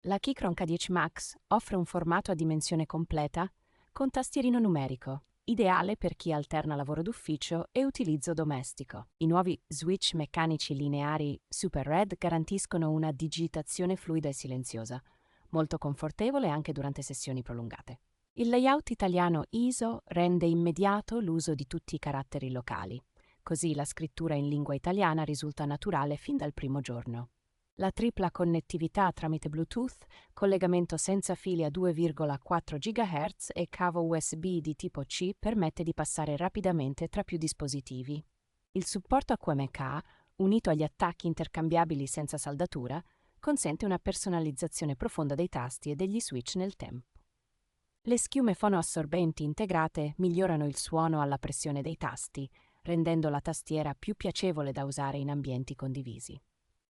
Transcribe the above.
La Keychron K10 Max offre un formato a dimensione completa con tastierino numerico, ideale per chi alterna lavoro d'ufficio e utilizzo domestico. I nuovi switch meccanici lineari Super Red garantiscono una digitazione fluida e silenziosa, molto confortevole anche durante sessioni prolungate. Il layout italiano ISO rende immediato l'uso di tutti i caratteri locali, così la scrittura in lingua italiana risulta naturale fin dal primo giorno. La tripla connettività tramite Bluetooth, collegamento senza fili a 2,4 GHz e cavo USB di tipo C permette di passare rapidamente tra più dispositivi. Il supporto a QMK, unito agli attacchi intercambiabili senza saldatura, consente una personalizzazione profonda dei tasti e degli switch nel tempo. Le schiume fonoassorbenti integrate migliorano il suono alla pressione dei tasti, rendendo la tastiera più piacevole da usare in ambienti condivisi.